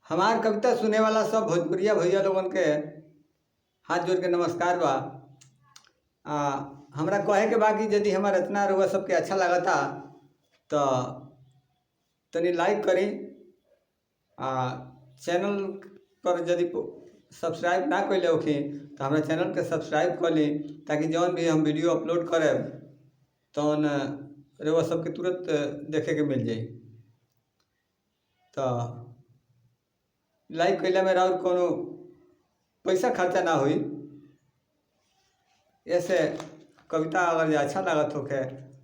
हमार कविता सुने वाला सब भोजपुरिया भैया लोगन के हाथ जोड़ के नमस्कार बा। हमरा कहे के बा कि यदि हमार रचना रउआ सबके अच्छा लगता तो तनी लाइक करी। चैनल पर यदि सब्सक्राइब ना कैले होखी तो हमारा चैनल के सब्सक्राइब कर ली, ताकि जौन भी हम वीडियो अपलोड करें तो रउआ सबके तुरंत देखे के मिल जाई। तो लाइक कैला में और कोनो पैसा खर्चा ना हुई। ऐसे कविता अगर अच्छा लागत होखे,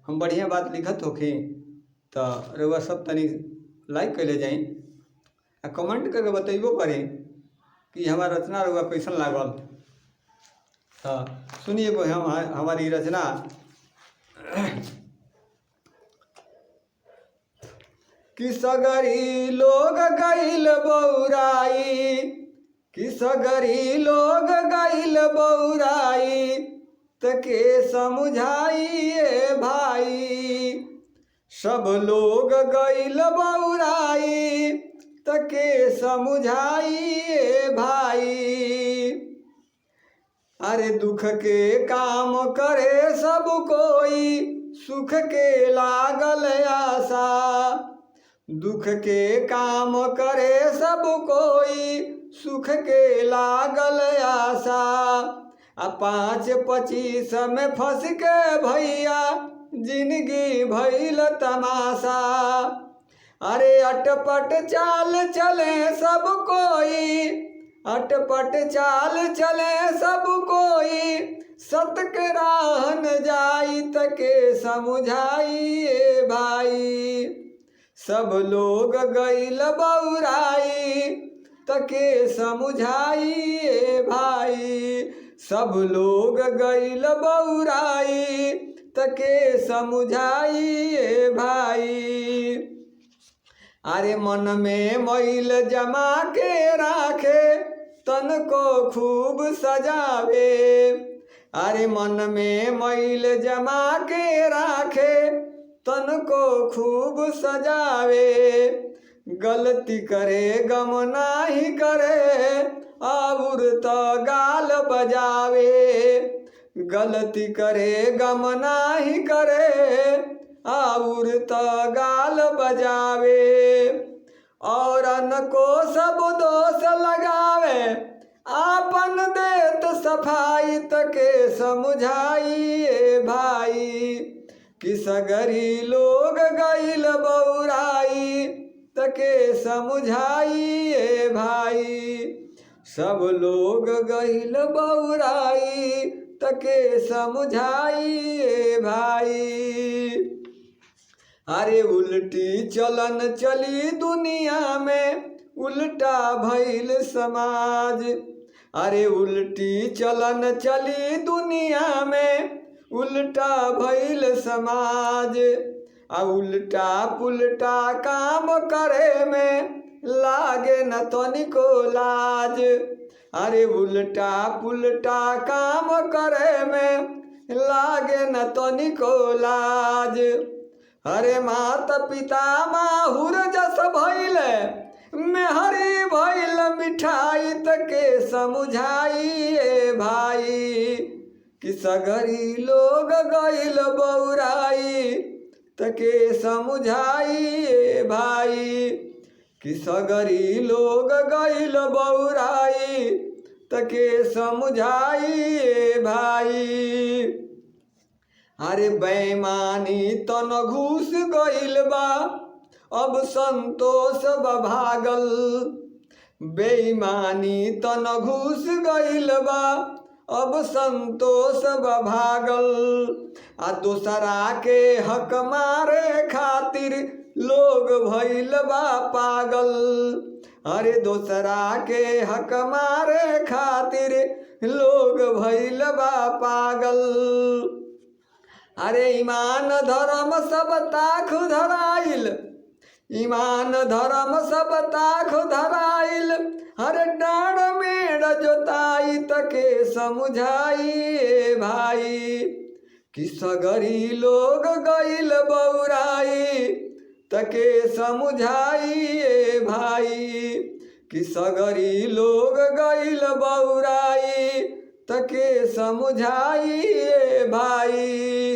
हम बढ़िया बात लिखत होखी तो रउआ सब तनी लाइक कैले जाई आ कमेंट करके बतैबो करी कि हमार रचना रउआ कैसन लागल। तो सुनिए को हमारी रचना। कि सगरी लोग गइल बौराई, कि सगरी लोग गइल बौराई, तके समझाइए भाई। सब लोग गइल बौराई, तके समझाइए भाई। अरे दुख के काम करे सब कोई, सुख के लागल आशा। दुख के काम करे सब कोई, सुख के लागल आशा। 5-25 में फंस के भैया जिंदगी भइल तमाशा। अरे अटपट चाल चले सब कोई, अटपट चाल चले सब कोई, सत के राह न जाई तके समझाइए भाई। सब लोग गइल बौराई, तके समझाइए भाई। सब लोग गइल बौराई, तके समझाइए भाई। अरे मन में मैल जमा के राखे, तन को खूब सजावे। अरे मन में मैल जमा के राखे, तन को खूब सजावे। गलती करे गम नाही करे, और तो गाल बजावे। गलती करे गम नाही करे, और तो गाल बजावे। औरन को सब दोष लगावे, आपन देत सफाई तके समझाइए भाई। कि सगरी लोग गइल बौराई, तके समझाइए भाई। सब लोग गइल बौराई, तके समझाइए भाई। अरे उल्टी चलन चली दुनिया में, उल्टा भइल समाज। अरे उल्टी चलन चली दुनिया में, उल्टा भइल समाज। उल्टा पुल्टा काम करे में लागे न तनिको लाज। अरे उल्टा पुल्टा काम करे में लागे न तनिको लाज। अरे माता पिता माहुर जस भइले, मेहरी भइल मिठाई तके समझाइए भाई। कि सगरी लोग गइल बौराई, तके समझाइए भाई। कि सगरी लोग गइल बौराई, तके समझाइए भाई। अरे बेईमानी तन घुस गइल बा, अब संतोष भागल। बेईमानी तन घुस गइल बा, अब संतोष भागल। दोसरा के हक मारे खातिर लोग भइल बा पागल। अरे दोसरा के हक मारे खातिर लोग भइल बा पागल। अरे ईमान धर्म सब ताख धराइल, ईमान धर्म सब ताख धराइल। हर डाँड मेढ़ जोताई तके समझाइए भाई। कि सगरी लोग गइल बौराई, तके समझाइए भाई। कि सगरी लोग गइल बौराई तके समझाई भाई।